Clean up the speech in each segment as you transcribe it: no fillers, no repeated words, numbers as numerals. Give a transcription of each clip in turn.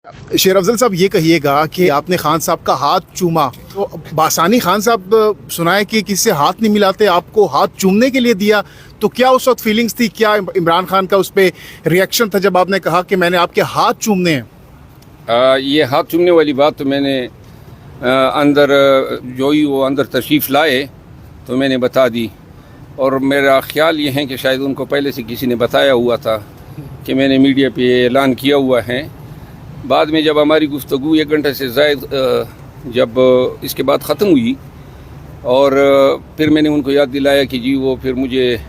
शेर अफजल साहब, ये कहिएगा कि आपने खान साहब का हाथ चूमा तो बासानी खान साहब सुनाए कि किसी से हाथ नहीं मिलाते, आपको हाथ चूमने के लिए दिया, तो क्या उस वक्त फीलिंग्स थी? क्या इमरान खान का उस पर रिएक्शन था जब आपने कहा कि मैंने आपके हाथ चूमने हैं? ये हाथ चूमने वाली बात तो मैंने अंदर जो ही वो अंदर तशरीफ़ लाए तो मैंने बता दी, और मेरा ख्याल ये है कि शायद उनको पहले से किसी ने बताया हुआ था कि मैंने मीडिया पे ऐलान किया हुआ है। बाद में जब हमारी गुफ्तगू 1 घंटे से ज़ायद जब इसके बाद ख़त्म हुई और फिर मैंने उनको याद दिलाया कि जी वो फिर मुझे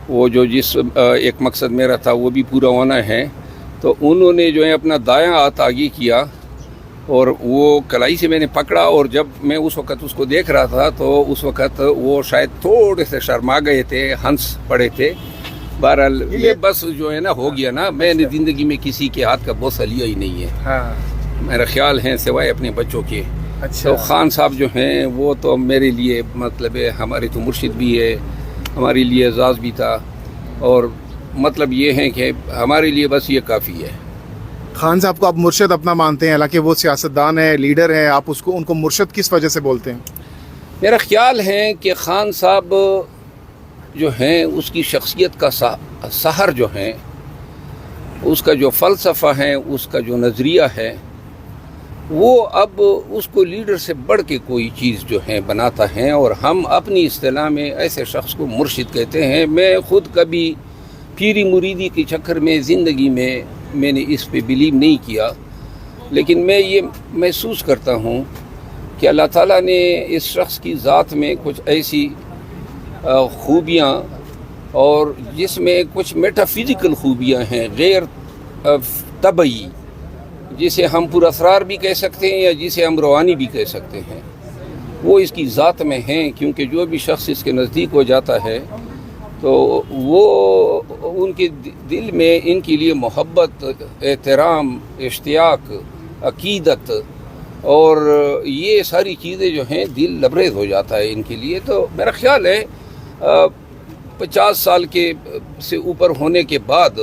वो जो जिस एक मकसद मेरा था वो भी पूरा होना है, तो उन्होंने जो है अपना दायां हाथ आगे किया और वो कलाई से मैंने पकड़ा, और जब मैं उस वक़्त उसको देख रहा था तो उस वक़्त वो शायद थोड़े से शर्मा गए थे, हंस पड़े थे। बहरहाल ये बस जो है ना हो गया ना, मैंने ज़िंदगी में किसी के हाथ का बोसा लिया ही नहीं है। हाँ। मेरा ख्याल है सिवाय अपने बच्चों के। अच्छा। तो खान साहब जो हैं वो तो मेरे लिए मतलब है, हमारे तो मुर्शिद भी है, हमारे लिए एजाज़ भी था, और मतलब ये है कि हमारे लिए बस ये काफ़ी है। खान साहब को आप मुर्शद अपना मानते हैं, हालांकि वो सियासतदान है, लीडर हैं, आप उनको मुर्शद किस वजह से बोलते हैं? मेरा ख्याल है कि खान साहब जो हैं उसकी शख्सियत का सहर जो है, उसका जो फ़लसफ़ा है, उसका जो नज़रिया है, वो अब उसको लीडर से बढ़ के कोई चीज़ जो है बनाता है, और हम अपनी इस्तिलाह में ऐसे शख्स को मुर्शिद कहते हैं। मैं ख़ुद कभी पीरी मुरीदी के चक्कर में ज़िंदगी में मैंने इस पे बिलीव नहीं किया, लेकिन मैं ये महसूस करता हूँ कि अल्लाह ताला ने इस शख्स की ज़ात में कुछ ऐसी खूबियाँ और जिसमें कुछ मेटाफिज़िकल खूबियाँ हैं गैर तबई, जिसे हम पुरअसरार भी कह सकते हैं या जिसे हम रूहानी भी कह सकते हैं, वो इसकी ज़ात में हैं। क्योंकि जो भी शख्स इसके नज़दीक हो जाता है तो वो उनके दिल में इनके लिए मोहब्बत, एहतराम, इश्तियाक, अकीदत और ये सारी चीज़ें जो हैं दिल लबरेज़ हो जाता है इनके लिए। तो मेरा ख़्याल है 50 साल के से ऊपर होने के बाद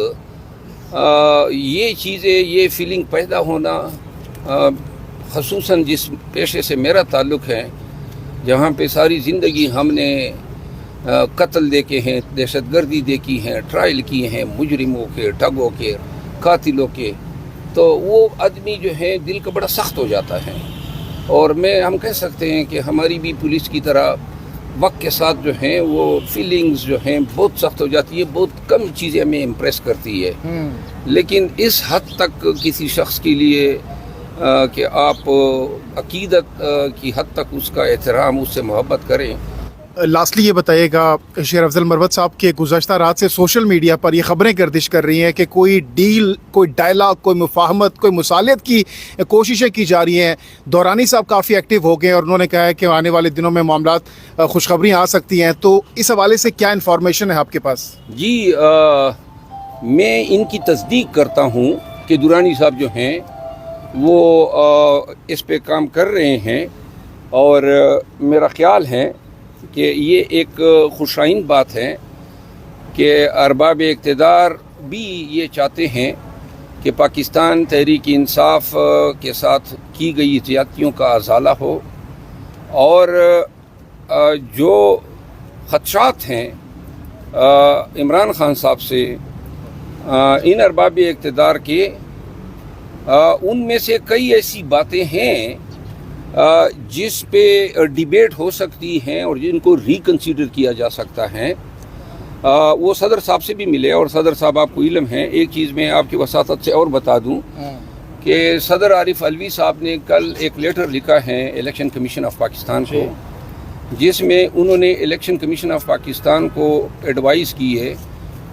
ये चीज़ें, ये फीलिंग पैदा होना, ख़ुसूसन जिस पेशे से मेरा ताल्लुक़ है, जहाँ पे सारी ज़िंदगी हमने कत्ल देखे हैं, दहशतगर्दी देखी हैं, ट्रायल किए हैं मुजरिमों के, ठगों के, कातिलों के, तो वो आदमी जो है दिल का बड़ा सख्त हो जाता है। और हम कह सकते हैं कि हमारी भी पुलिस की तरह वक्त के साथ जो हैं वो फीलिंग्स जो हैं बहुत सख्त हो जाती है, बहुत कम चीज़ें हमें इम्प्रेस करती है। लेकिन इस हद तक किसी शख्स के लिए कि आप अकीदत की हद तक उसका एहतराम, उससे मोहब्बत करें। लास्टली ये बताइएगा, शेर अफजल मरवत साहब के गुज़श्ता रात से सोशल मीडिया पर ये ख़बरें गर्दिश कर रही हैं कि कोई डील, कोई डायलॉग, कोई मुफाहमत, कोई मुसालियत की कोशिशें की जा रही हैं। दौरानी साहब काफ़ी एक्टिव हो गए और उन्होंने कहा है कि आने वाले दिनों में मामलात खुशखबरियाँ आ सकती हैं, तो इस हवाले से क्या इन्फॉर्मेशन है आपके पास? जी, मैं इनकी तस्दीक करता हूँ कि दुरानी साहब जो हैं वो इस पे काम कर रहे हैं, और मेरा ख़्याल है कि ये एक खुशाइन बात है कि अरबाब इक़्तिदार भी ये चाहते हैं कि पाकिस्तान तहरीक इंसाफ के साथ की गई ज़्यादतियों का अज़ाला हो, और जो ख़दशात हैं इमरान खान साहब से इन अरबाब इक़्तिदार के, उनमें से कई ऐसी बातें हैं जिस पे डिबेट हो सकती हैं और जिनको रिकन्सिडर किया जा सकता है। वो सदर साहब से भी मिले, और सदर साहब आपको इल्म है, एक चीज़ मैं आपकी वसातत से और बता दूं कि सदर आरिफ अलवी साहब ने कल एक लेटर लिखा है इलेक्शन कमीशन ऑफ पाकिस्तान को, जिसमें उन्होंने इलेक्शन कमीशन ऑफ पाकिस्तान को एडवाइस की है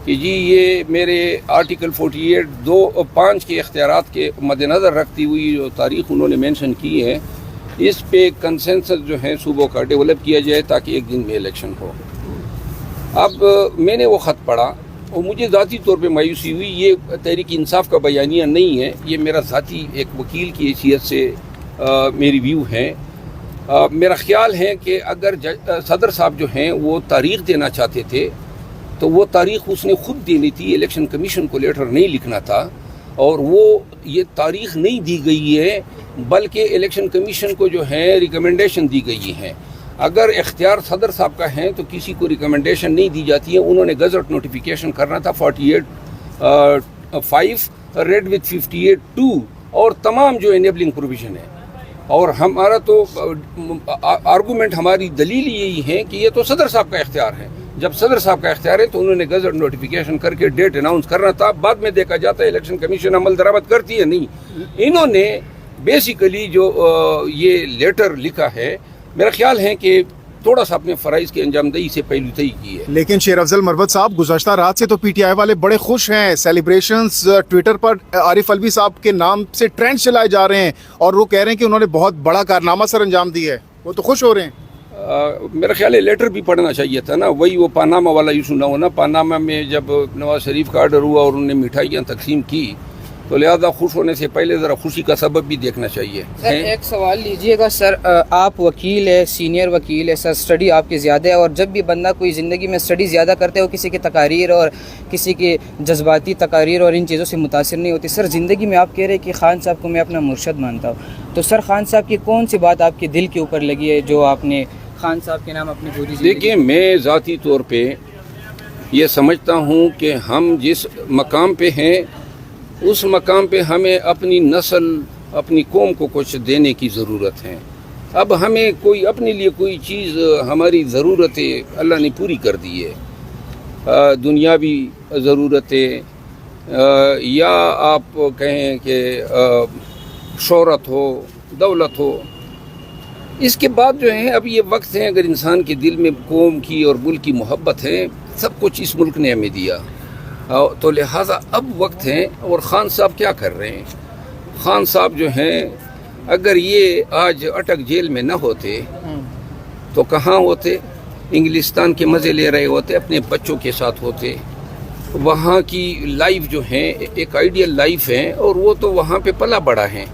कि जी ये मेरे आर्टिकल 48 2.5 के इख्तियारात के मद्देनज़र रखती हुई जो तारीख़ उन्होंने मेंशन की है, इस पे कंसेंसस जो है सूबों का डेवलप किया जाए ताकि एक दिन में इलेक्शन हो। अब मैंने वो ख़त पढ़ा और मुझे ज़ाती तौर पे मायूसी हुई। ये तहरीक इंसाफ का बयानिया नहीं है, ये मेरा ज़ाती एक वकील की हैसियत से मेरी व्यू है। मेरा ख़्याल है कि अगर सदर साहब जो हैं वो तारीख़ देना चाहते थे तो वो तारीख़ उसने ख़ुद देनी थी, इलेक्शन कमीशन को लेटर नहीं लिखना था। اور وہ یہ تاریخ نہیں دی گئی ہے بلکہ الیکشن کمیشن کو جو ہے ریکمنڈیشن دی گئی ہے. اگر اختیار صدر صاحب کا ہے تو کسی کو ریکمنڈیشن نہیں دی جاتی ہے. انہوں نے گزٹ نوٹیفیکیشن کرنا تھا 48(5) ریڈ وتھ 58(2) اور تمام جو انیبلنگ پروویژن ہے. اور ہمارا تو آرگومنٹ, ہماری دلیل یہی ہے کہ یہ تو صدر صاحب کا اختیار ہے. جب صدر صاحب کا اختیار ہے تو انہوں نے گزٹ نوٹیفیکیشن کر کے ڈیٹ اناؤنس کرنا تھا. بعد میں دیکھا جاتا ہے الیکشن کمیشن عمل درآمد کرتی ہے نہیں. انہوں نے بیسیکلی جو یہ لیٹر لکھا ہے, میرا خیال ہے کہ تھوڑا سا اپنے فرائض کی انجام دہی سے پہلو تہی کی ہے. لیکن شیر افضل مروت صاحب, گزشتہ رات سے تو پی ٹی آئی والے بڑے خوش ہیں. سیلیبریشنز ٹویٹر پر عارف الوی صاحب کے نام سے ٹرینڈ چلائے جا رہے ہیں اور وہ کہہ رہے ہیں کہ انہوں نے بہت بڑا کارنامہ سر انجام دیا ہے. وہ تو خوش ہو رہے ہیں. میرا خیال ہے لیٹر بھی پڑھنا چاہیے تھا نا. وہی وہ پاناما والا ایشو نہ ہونا. پاناما میں جب نواز شریف کا آرڈر ہوا اور انہوں نے مٹھائیاں تقسیم کی تو لہذا خوش ہونے سے پہلے ذرا خوشی کا سبب بھی دیکھنا چاہیے. سر ایک سوال لیجئے گا سر, آپ وکیل ہے, سینئر وکیل ہے سر, اسٹڈی آپ کی زیادہ ہے, اور جب بھی بندہ کوئی زندگی میں اسٹڈی زیادہ کرتے ہو کسی کی تقاریر اور کسی کی جذباتی تقاریر اور ان چیزوں سے متاثر نہیں ہوتی. سر زندگی میں آپ کہہ رہے ہیں کہ خان صاحب کو میں اپنا مرشد مانتا ہوں, تو سر خان صاحب کی کون سی بات آپ کے دل کے اوپر لگی ہے جو آپ نے خان صاحب کے نام اپنی پوری زندگی؟ دیکھیں, میں ذاتی طور پہ یہ سمجھتا ہوں کہ ہم جس مقام پہ ہیں اس مقام پہ ہمیں اپنی نسل, اپنی قوم کو کچھ دینے کی ضرورت ہے. اب ہمیں کوئی اپنے لیے کوئی چیز, ہماری ضرورتیں اللہ نے پوری کر دی ہے, دنیاوی ضرورتیں یا آپ کہیں کہ شہرت ہو, دولت ہو. اس کے بعد جو ہے اب یہ وقت ہے, اگر انسان کے دل میں قوم کی اور ملک کی محبت ہے, سب کچھ اس ملک نے ہمیں دیا, تو لہٰذا اب وقت ہے. اور خان صاحب کیا کر رہے ہیں؟ خان صاحب جو ہیں اگر یہ آج اٹک جیل میں نہ ہوتے تو کہاں ہوتے؟ انگلستان کے مزے لے رہے ہوتے, اپنے بچوں کے ساتھ ہوتے. وہاں کی لائف جو ہے ایک آئیڈیل لائف ہے اور وہ تو وہاں پہ پلا بڑا ہے.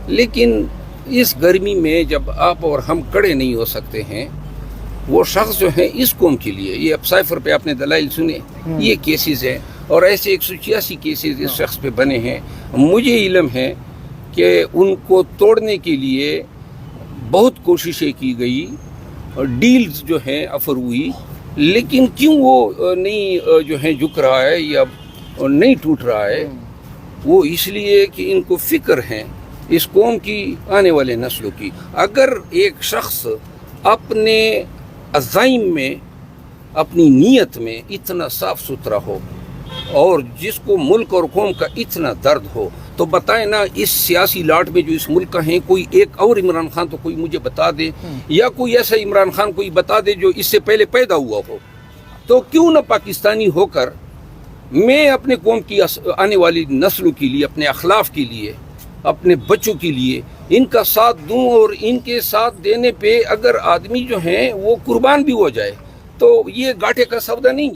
لیکن اس گرمی میں جب آپ اور ہم کڑے نہیں ہو سکتے ہیں, وہ شخص جو ہے اس قوم کے لیے, یہ اب سائفر پہ آپ نے دلائل سنے, یہ کیسز ہیں اور ایسے 186 کیسز اس شخص پہ بنے ہیں. مجھے علم ہے کہ ان کو توڑنے کے لیے بہت کوششیں کی گئی اور ڈیلز جو ہیں افر ہوئی, لیکن کیوں وہ نہیں جو ہے جھک رہا ہے یا نہیں ٹوٹ رہا ہے؟ وہ اس لیے کہ ان کو فکر ہے اس قوم کی, آنے والے نسلوں کی. اگر ایک شخص اپنے عزائم میں, اپنی نیت میں اتنا صاف ستھرا ہو اور جس کو ملک اور قوم کا اتنا درد ہو, تو بتائیں نا اس سیاسی لاٹ میں جو اس ملک کا ہے, کوئی ایک اور عمران خان تو کوئی مجھے بتا دے, یا کوئی ایسا عمران خان کوئی بتا دے جو اس سے پہلے پیدا ہوا ہو. تو کیوں نہ پاکستانی ہو کر میں اپنے قوم کی آنے والی نسلوں کے لیے, اپنے اخلاف کے لیے, اپنے بچوں کے لیے ان کا ساتھ دوں, اور ان کے ساتھ دینے پہ اگر آدمی جو ہیں وہ قربان بھی ہو جائے تو یہ گھاٹے کا سودا نہیں.